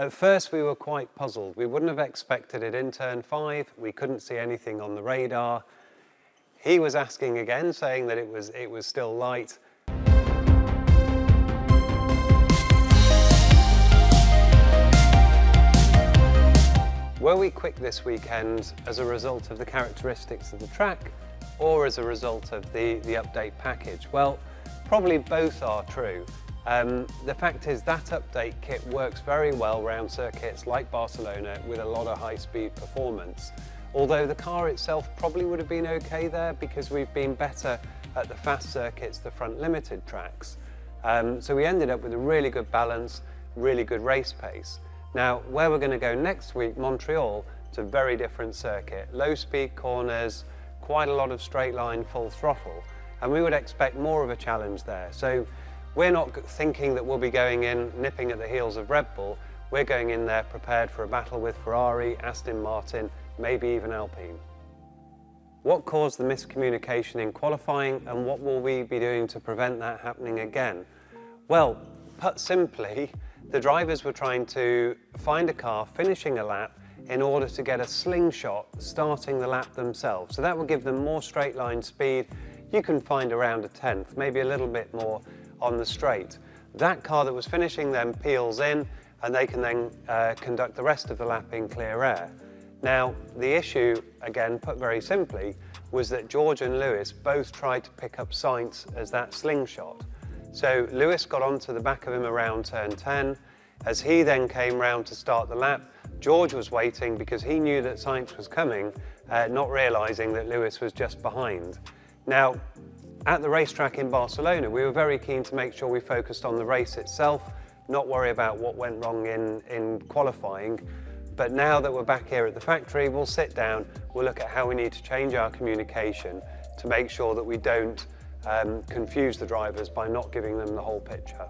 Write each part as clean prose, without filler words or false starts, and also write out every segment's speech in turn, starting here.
At first we were quite puzzled. We wouldn't have expected it in turn 5. We couldn't see anything on the radar. He was asking again, saying that it was still light. Were we quick this weekend as a result of the characteristics of the track or as a result of the update package? Well, probably both are true. The fact is that update kit works very well around circuits like Barcelona with a lot of high-speed performance. Although the car itself probably would have been okay there because we've been better at the fast circuits, the front limited tracks. So we ended up with a really good balance, really good race pace. Now, where we're going to go next week, Montreal, it's a very different circuit. Low speed corners, quite a lot of straight line, full throttle, and we would expect more of a challenge there. So we're not thinking that we'll be going in nipping at the heels of Red Bull. We're going in there prepared for a battle with Ferrari, Aston Martin, maybe even Alpine. What caused the miscommunication in qualifying, and what will we be doing to prevent that happening again? Well, put simply, the drivers were trying to find a car finishing a lap in order to get a slingshot starting the lap themselves. So that will give them more straight line speed. You can find around a tenth, maybe a little bit more on the straight. That car that was finishing then peels in, and they can then conduct the rest of the lap in clear air. Now, the issue, again, put very simply, was that George and Lewis both tried to pick up Sainz as that slingshot. So Lewis got onto the back of him around turn 10. As he then came round to start the lap, George was waiting because he knew that Sainz was coming, not realising that Lewis was just behind. Now, at the racetrack in Barcelona, we were very keen to make sure we focused on the race itself, not worry about what went wrong in qualifying. But now that we're back here at the factory, we'll sit down, we'll look at how we need to change our communication to make sure that we don't confuse the drivers by not giving them the whole picture.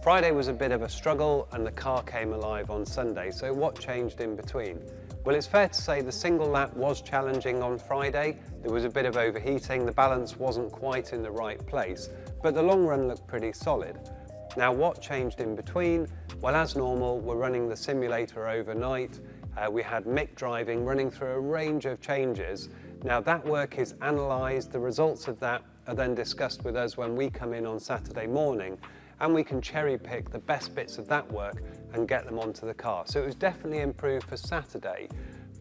Friday was a bit of a struggle and the car came alive on Sunday, so what changed in between? Well, it's fair to say the single lap was challenging on Friday. There was a bit of overheating, the balance wasn't quite in the right place, but the long run looked pretty solid. Now, what changed in between? Well, as normal, we're running the simulator overnight. We had Mick driving, running through a range of changes. Now, that work is analysed. The results of that are then discussed with us when we come in on Saturday morning, and we can cherry pick the best bits of that work and get them onto the car. So it was definitely improved for Saturday,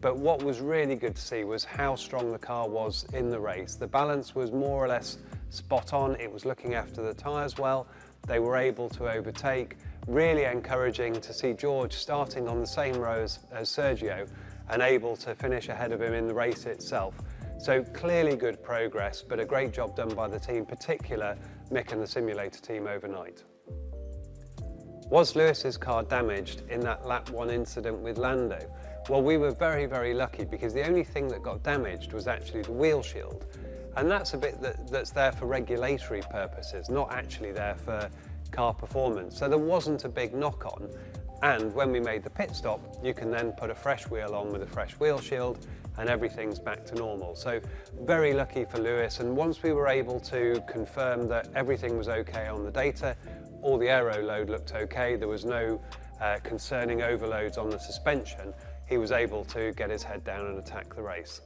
but what was really good to see was how strong the car was in the race. The balance was more or less spot on. It was looking after the tyres well. They were able to overtake. Really encouraging to see George starting on the same row as Sergio and able to finish ahead of him in the race itself. So clearly good progress, but a great job done by the team, particular Mick and the simulator team overnight. Was Lewis's car damaged in that lap 1 incident with Lando? Well, we were very, very lucky because the only thing that got damaged was actually the wheel shield. And that's a bit that's there for regulatory purposes, not actually there for car performance. So there wasn't a big knock-on. And when we made the pit stop, you can then put a fresh wheel on with a fresh wheel shield and everything's back to normal. So very lucky for Lewis. And once we were able to confirm that everything was okay on the data, all the aero load looked okay, there was no concerning overloads on the suspension, he was able to get his head down and attack the race.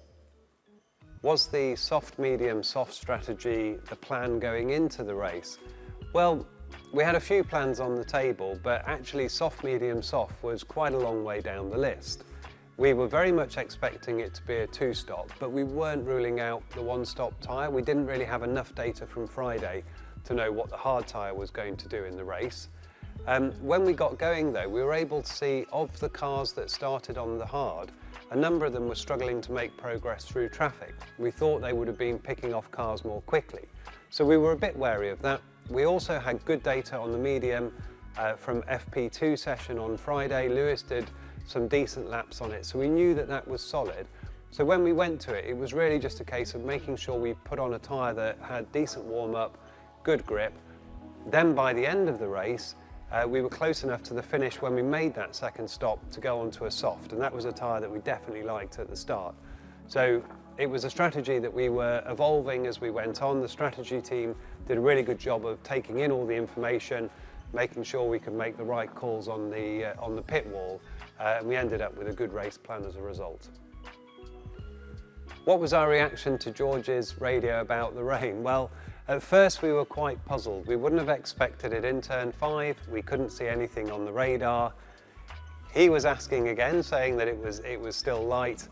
Was the soft, medium, soft strategy the plan going into the race? Well, we had a few plans on the table, but actually soft, medium, soft was quite a long way down the list. We were very much expecting it to be a 2-stop, but we weren't ruling out the 1-stop tyre. We didn't really have enough data from Friday to know what the hard tyre was going to do in the race. When we got going though, we were able to see of the cars that started on the hard, a number of them were struggling to make progress through traffic. We thought they would have been picking off cars more quickly. So we were a bit wary of that. We also had good data on the medium from FP2 session on Friday. Lewis did some decent laps on it, so we knew that that was solid. So when we went to it, it was really just a case of making sure we put on a tyre that had decent warm-up, good grip. Then by the end of the race, we were close enough to the finish when we made that second stop to go onto a soft, and that was a tyre that we definitely liked at the start. So it was a strategy that we were evolving as we went on. The strategy team did a really good job of taking in all the information, making sure we could make the right calls on the pit wall, and we ended up with a good race plan as a result. What was our reaction to George's radio about the rain? Well, at first we were quite puzzled. We wouldn't have expected it in turn 5. We couldn't see anything on the radar. He was asking again, saying that it was still light.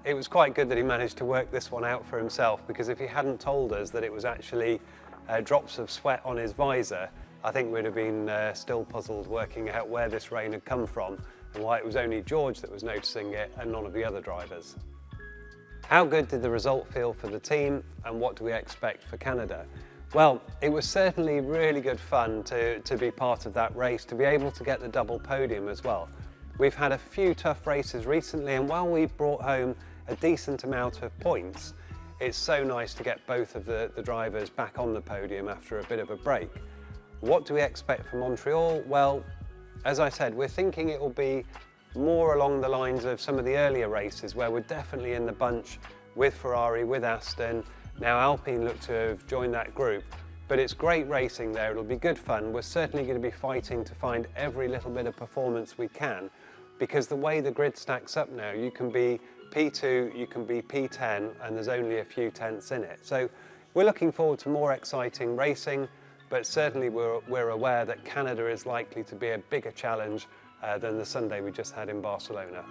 It was quite good that he managed to work this one out for himself, because if he hadn't told us that it was actually drops of sweat on his visor, I think we'd have been still puzzled working out where this rain had come from and why it was only George that was noticing it and none of the other drivers. How good did the result feel for the team, and what do we expect for Canada? Well, it was certainly really good fun to be part of that race, to be able to get the double podium as well. We've had a few tough races recently, and while we've brought home a decent amount of points, it's so nice to get both of the drivers back on the podium after a bit of a break. What do we expect from Montreal? Well, as I said, we're thinking it will be more along the lines of some of the earlier races where we're definitely in the bunch with Ferrari, with Aston. Now Alpine look to have joined that group, but it's great racing there. It'll be good fun. We're certainly going to be fighting to find every little bit of performance we can, because the way the grid stacks up now, you can be P2, you can be P10, and there's only a few tenths in it. So we're looking forward to more exciting racing, but certainly we're aware that Canada is likely to be a bigger challenge than the Sunday we just had in Barcelona.